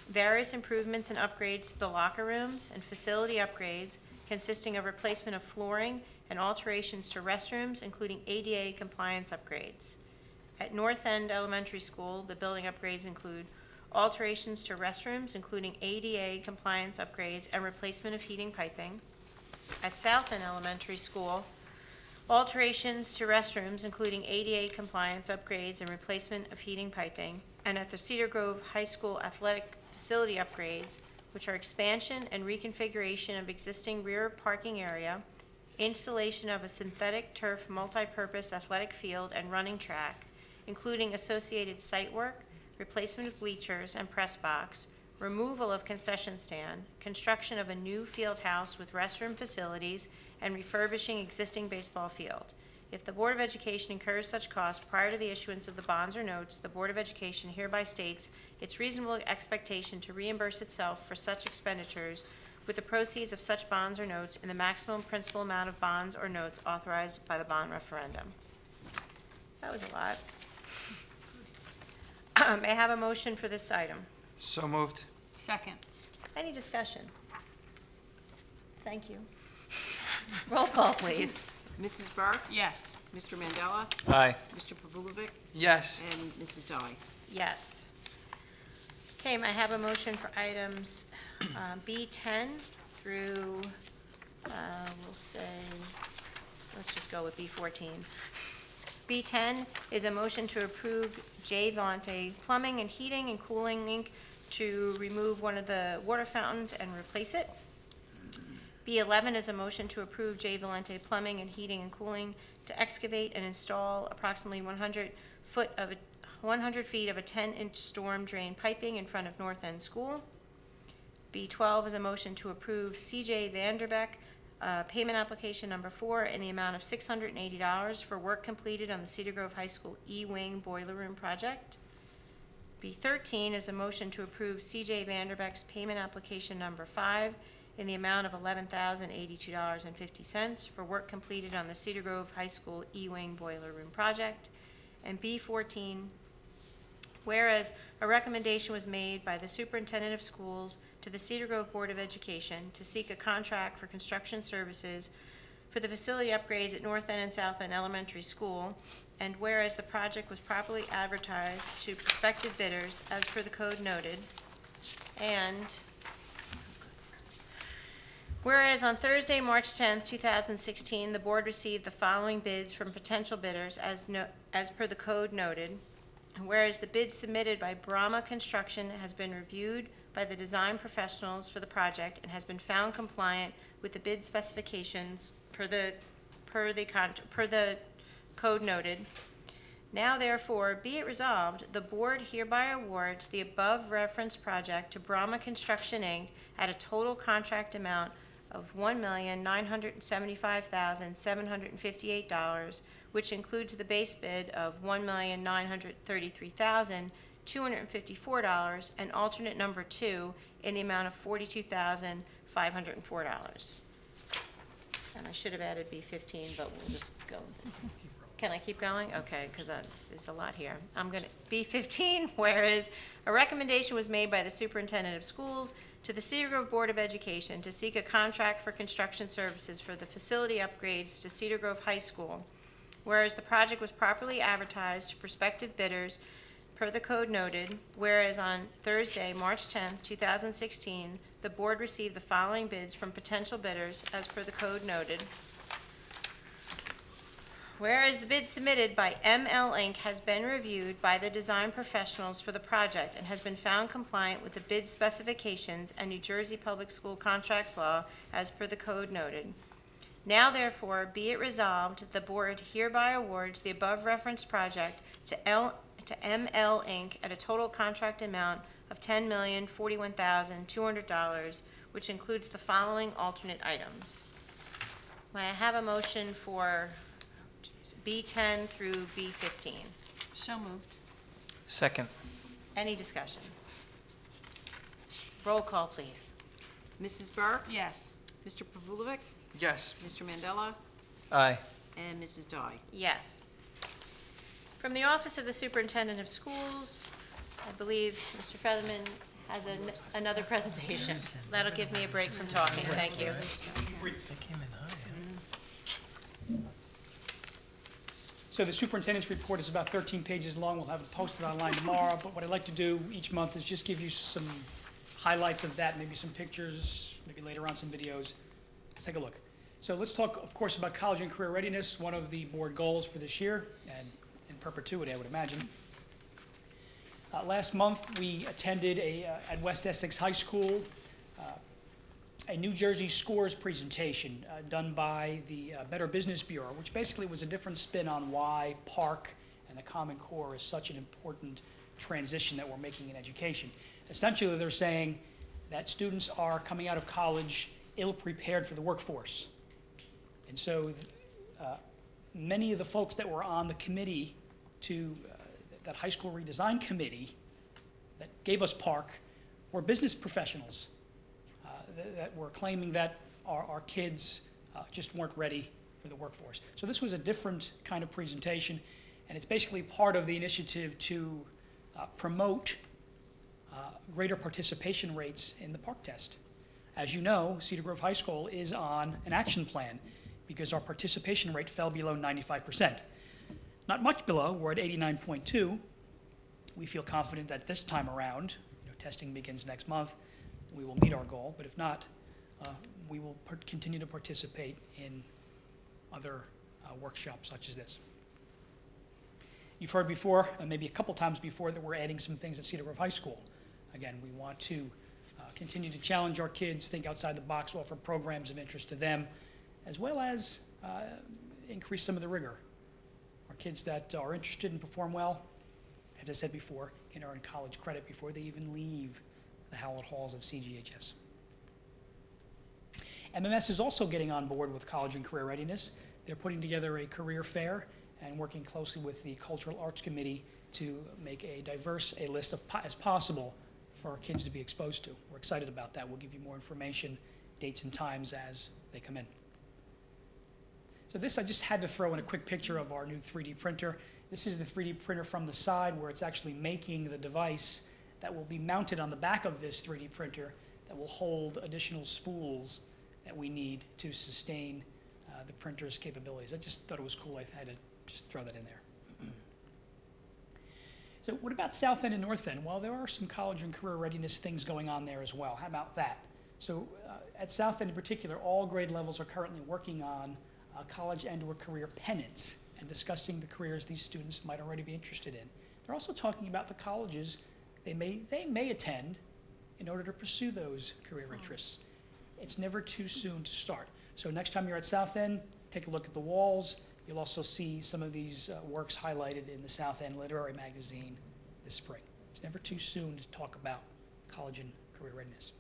various improvements and upgrades to the locker rooms, and facility upgrades consisting of replacement of flooring and alterations to restrooms, including ADA compliance upgrades. At North End Elementary School, the building upgrades include alterations to restrooms, including ADA compliance upgrades and replacement of heating piping. At South End Elementary School, alterations to restrooms, including ADA compliance upgrades and replacement of heating piping. And at the Cedar Grove High School athletic facility upgrades, which are expansion and reconfiguration of existing rear parking area, installation of a synthetic turf multipurpose athletic field and running track, including associated site work, replacement of bleachers and press box, removal of concession stand, construction of a new field house with restroom facilities, and refurbishing existing baseball field. If the Board of Education incurs such costs prior to the issuance of the bonds or notes, the Board of Education hereby states its reasonable expectation to reimburse itself for such expenditures with the proceeds of such bonds or notes in the maximum principal amount of bonds or notes authorized by the bond referendum. That was a lot. May I have a motion for this item? So moved. Second. Any discussion? Thank you. Roll call, please. Mrs. Burke? Yes. Mr. Mandela? Aye. Mr. Pavulovic? Yes. And Mrs. Dye. Yes. Okay, may I have a motion for items B10 through, we'll say, let's just go with B14. B10 is a motion to approve J. Volante Plumbing and Heating and Cooling, Inc. to remove one of the water fountains and replace it. B11 is a motion to approve J. Volante Plumbing and Heating and Cooling to excavate and install approximately 100 feet of a 10-inch storm drain piping in front of North End School. B12 is a motion to approve C.J. Vanderbeck payment application number 4 in the amount of $680 for work completed on the Cedar Grove High School E-Wing Boiler Room project. B13 is a motion to approve C.J. Vanderbeck's payment application number 5 in the amount of $11,082.50 for work completed on the Cedar Grove High School E-Wing Boiler Room project. And B14, whereas a recommendation was made by the Superintendent of Schools to the Cedar Grove Board of Education to seek a contract for construction services for the facility upgrades at North End and South End Elementary School, and whereas the project was properly advertised to prospective bidders as per the code noted, and whereas on Thursday, March 10th, 2016, the board received the following bids from potential bidders as per the code noted. And whereas the bid submitted by Brahma Construction has been reviewed by the design professionals for the project and has been found compliant with the bid specifications per the code noted. Now therefore, be it resolved, the board hereby awards the above referenced project to Brahma Construction, Inc. at a total contract amount of $1,975,758, which includes the base bid of $1,933,254 and alternate number 2 in the amount of $42,504. And I should have added B15, but we'll just go. Can I keep going? Okay, because there's a lot here. I'm going to, B15, whereas a recommendation was made by the Superintendent of Schools to the Cedar Grove Board of Education to seek a contract for construction services for the facility upgrades to Cedar Grove High School, whereas the project was properly advertised to prospective bidders per the code noted, whereas on Thursday, March 10th, 2016, the board received the following bids from potential bidders as per the code noted. Whereas the bid submitted by ML Inc. has been reviewed by the design professionals for the project and has been found compliant with the bid specifications and New Jersey Public School Contracts Law as per the code noted. Now therefore, be it resolved, the board hereby awards the above referenced project to ML Inc. at a total contract amount of $10,041,200, which includes the following alternate items. May I have a motion for B10 through B15? So moved. Second. Any discussion? Roll call, please. Mrs. Burke? Yes. Mr. Pavulovic? Yes. Mr. Mandela? Aye. And Mrs. Dye. Yes. From the Office of the Superintendent of Schools, I believe Mr. Featherman has another presentation. That'll give me a break from talking. Thank you. They came in high. So the superintendent's report is about 13 pages long. We'll have it posted online tomorrow. But what I'd like to do each month is just give you some highlights of that, maybe some pictures, maybe later on some videos. Let's take a look. So let's talk, of course, about college and career readiness, one of the board goals for this year, and in perpetuity, I would imagine. Last month, we attended at West Essex High School a New Jersey scores presentation done by the Better Business Bureau, which basically was a different spin on why PARC and the Common Core is such an important transition that we're making in education. Essentially, they're saying that students are coming out of college ill-prepared for the workforce. And so many of the folks that were on the committee that high school redesign committee that gave us PARC were business professionals that were claiming that our kids just weren't ready for the workforce. So this was a different kind of presentation, and it's basically part of the initiative to promote greater participation rates in the PARC test. As you know, Cedar Grove High School is on an action plan because our participation rate fell below 95%. Not much below, we're at 89.2. We feel confident that this time around, testing begins next month, we will meet our goal, but if not, we will continue to participate in other workshops such as this. You've heard before, maybe a couple times before, that we're adding some things at Cedar Grove High School. Again, we want to continue to challenge our kids, think outside the box, offer programs of interest to them, as well as increase some of the rigor. Our kids that are interested and perform well, as I said before, can earn college credit before they even leave the hallowed halls of CGHS. MMS is also getting on board with college and career readiness. They're putting together a career fair and working closely with the Cultural Arts Committee to make a diverse list as possible for our kids to be exposed to. We're excited about that. We'll give you more information, dates and times as they come in. So this, I just had to throw in a quick picture of our new 3D printer. This is the 3D printer from the side where it's actually making the device that will be mounted on the back of this 3D printer that will hold additional spools that we need to sustain the printer's capabilities. I just thought it was cool. I had to just throw that in there. So what about South End and North End? Well, there are some college and career readiness things going on there as well. How about that? So at South End in particular, all grade levels are currently working on college and/or career pennants and discussing the careers these students might already be interested in. They're also talking about the colleges they may attend in order to pursue those career interests. It's never too soon to start. So next time you're at South End, take a look at the walls. You'll also see some of these works highlighted in the South End Literary Magazine this spring. It's never too soon to talk about college and career readiness.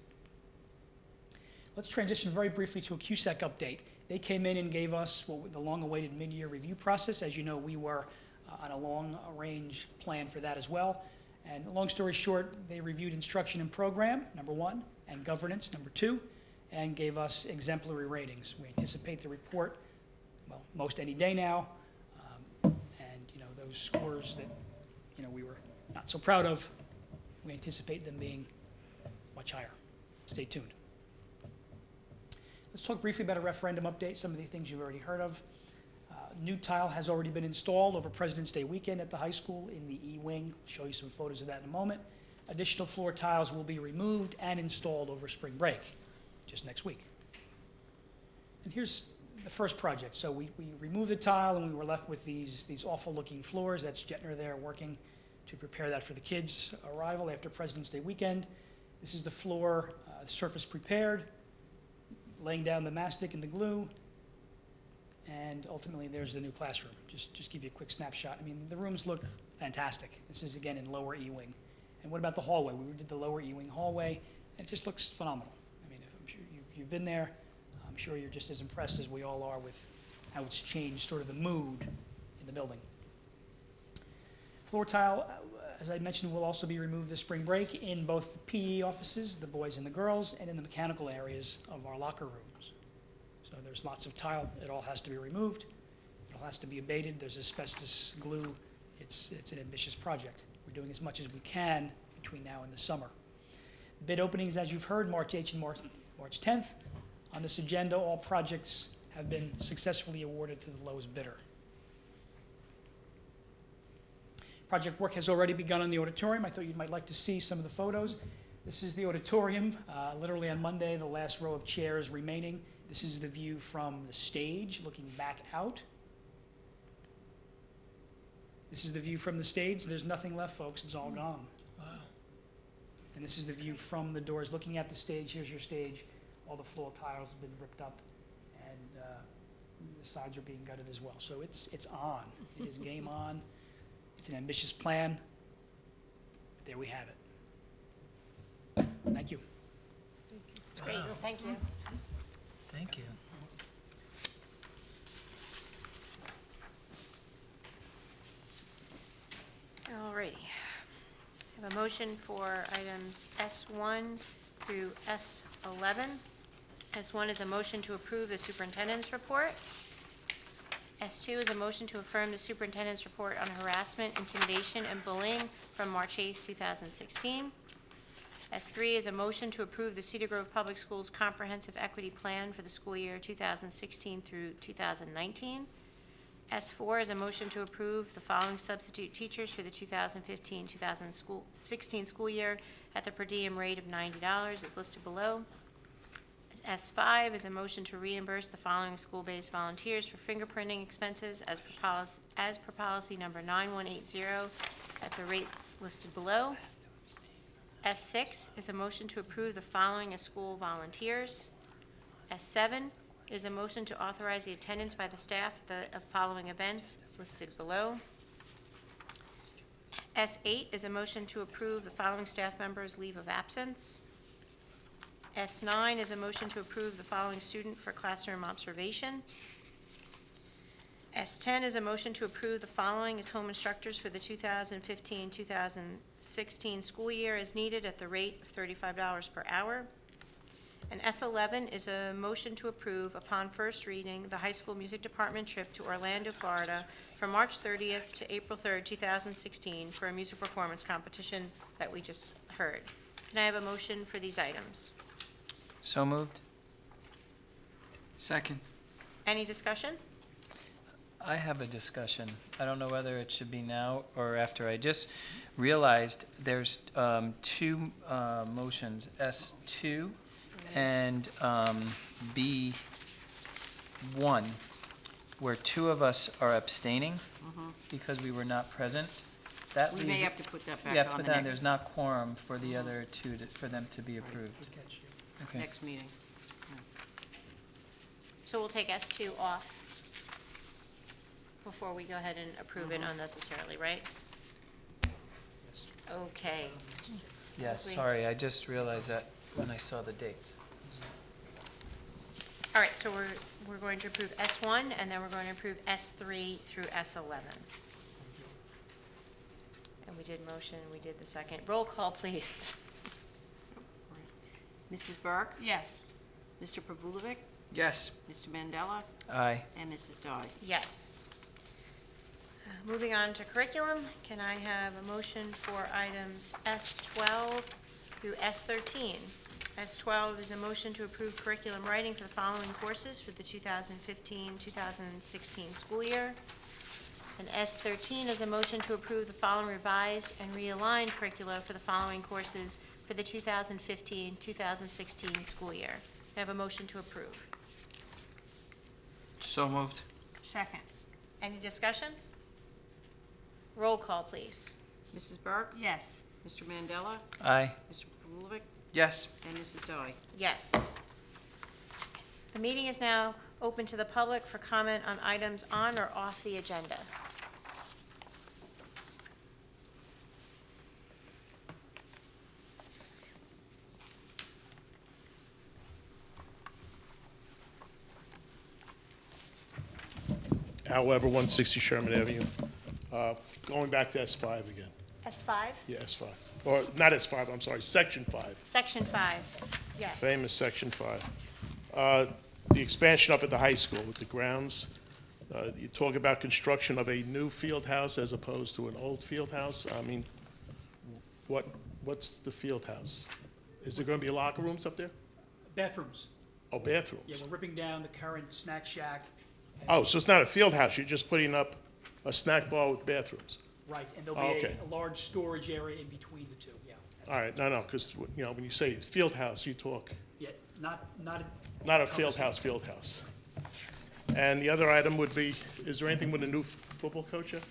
Let's transition very briefly to a CUSEC update. They came in and gave us the long-awaited mid-year review process. As you know, we were on a long-range plan for that as well. And long story short, they reviewed instruction and program, number 1, and governance, number 2, and gave us exemplary ratings. We anticipate the report, well, most any day now, and those scores that we were not so proud of, we anticipate them being much higher. Stay tuned. Let's talk briefly about a referendum update, some of the things you've already heard of. New tile has already been installed over President's Day weekend at the high school in the E-wing. I'll show you some photos of that in a moment. Additional floor tiles will be removed and installed over spring break, just next week. And here's the first project. So we removed the tile and we were left with these awful looking floors. That's Jetner there working to prepare that for the kids' arrival after President's Day weekend. This is the floor, surface prepared, laying down the mastic and the glue. And ultimately, there's the new classroom. Just give you a quick snapshot. I mean, the rooms look fantastic. This is, again, in lower E-wing. And what about the hallway? We did the lower E-wing hallway. It just looks phenomenal. I mean, I'm sure you've been there. I'm sure you're just as impressed as we all are with how it's changed sort of the mood in the building. Floor tile, as I mentioned, will also be removed this spring break in both the PE offices, the boys and the girls, and in the mechanical areas of our locker rooms. So there's lots of tile. It all has to be removed. It all has to be abated. There's asbestos glue. It's an ambitious project. We're doing as much as we can between now and the summer. Bid openings, as you've heard, March 8th and March 10th. On this agenda, all projects have been successfully awarded to the lowest bidder. Project work has already begun on the auditorium. I thought you might like to see some of the photos. This is the auditorium. Literally on Monday, the last row of chairs remaining. This is the view from the stage, looking back out. This is the view from the stage. There's nothing left, folks. It's all gone. Wow. And this is the view from the doors, looking at the stage. Here's your stage. All the floor tiles have been ripped up, and the sides are being gutted as well. So it's on. It is game on. It's an ambitious plan. But there we have it. Thank you. It's great, well, thank you. Thank you. Alrighty. I have a motion for items S1 through S11. S1 is a motion to approve the superintendent's report. S2 is a motion to affirm the superintendent's report on harassment, intimidation, and bullying from March 8th, 2016. S3 is a motion to approve the Cedar Grove Public Schools Comprehensive Equity Plan for the school year 2016 through 2019. S4 is a motion to approve the following substitute teachers for the 2015-2016 school year at the per diem rate of $90 as listed below. S5 is a motion to reimburse the following school-based volunteers for fingerprinting expenses as per policy number 9180 at the rates listed below. S6 is a motion to approve the following as school volunteers. S7 is a motion to authorize the attendance by the staff of following events listed below. S8 is a motion to approve the following staff members' leave of absence. S9 is a motion to approve the following student for classroom observation. S10 is a motion to approve the following as home instructors for the 2015-2016 school year as needed at the rate of $35 per hour. And S11 is a motion to approve, upon first reading, the high school music department trip to Orlando, Florida from March 30th to April 3rd, 2016 for a music performance competition that we just heard. Can I have a motion for these items? So moved. Second. Any discussion? I have a discussion. I don't know whether it should be now or after. I just realized there's two motions, S2 and B1, where two of us are abstaining because we were not present. That We may leaves- have to put that You have back to on put the down, next, there's not quorum for the other two, for them to be approved. Okay. next meeting. So we'll take S2 off before we go ahead and approve it unnecessarily, right? Okay. Yes, We- sorry, I just realized that when I saw the dates. All right, so we're going to approve S1, and then we're going to approve S3 through S11. And we did motion, we did the second. Roll call, please. Mrs. Burke, Yes. Mr. Pavulovic, Yes. Mr. Mandela, Aye. and Mrs. Dye. Yes. Moving on to curriculum, can I have a motion for items S12 through S13? S12 is a motion to approve curriculum writing for the following courses for the 2015-2016 school year. And S13 is a motion to approve the following revised and realigned curricula for the following courses for the 2015-2016 school year. Can I have a motion to approve? So moved. Second. Any discussion? Roll call, please. Mrs. Burke, Yes. Mr. Mandela, Aye. Mr. Pavulovic, Yes. and Mrs. Dye. Yes. The meeting is now open to the public for comment on items on or off the agenda. however, 160 Sherman Avenue. Going back to S5 again. S5? Yeah, S5. Or not S5, I'm sorry, Section 5. Section 5, yes. Famous Section 5. The expansion up at the high school with the grounds. You talk about construction of a new field house as opposed to an old field house. I mean, what's the field house? Is there going to be locker rooms up there? Bathrooms. Oh, bathrooms. Yeah, we're ripping down the current snack shack. Oh, so it's not a field house, you're just putting up a snack bar with bathrooms? Right, and there'll Oh, be okay. a large storage area in between the two, yeah. All right, no, because, when you say field house, you talk, Yeah, not. not a field house. And the other item would be, is there anything with a new football coach yet?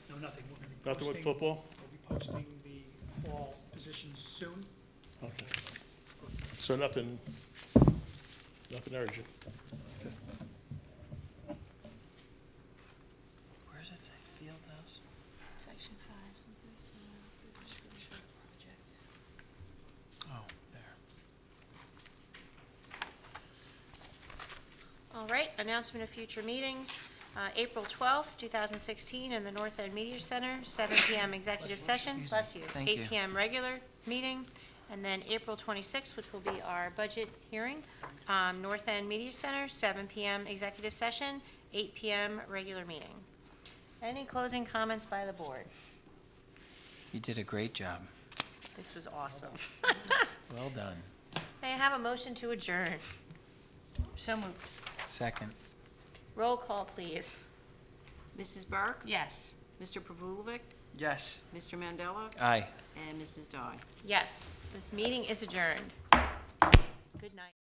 No, nothing. We're gonna be Nothing with posting- football? We'll be posting the fall positions soon. Okay. So nothing urgent. Where does it say field house? Section 5, Oh, there. All right, announcement of future meetings. April 12th, 2016, in the North End Media Center, 7 PM executive session. Excuse me. Bless you. Thank 8 you. PM regular meeting. And then April 26th, which will be our budget hearing, North End Media Center, 7 PM executive session, 8 PM regular meeting. Any closing comments by the board? You did a great job. This was awesome. Well done. May I have a motion to adjourn? So moved. Second. Roll call, please. Mrs. Burke? Yes. Mr. Pavulovic? Yes. Mr. Mandela? Aye. And Mrs. Dye. Yes, this meeting is adjourned. Good night.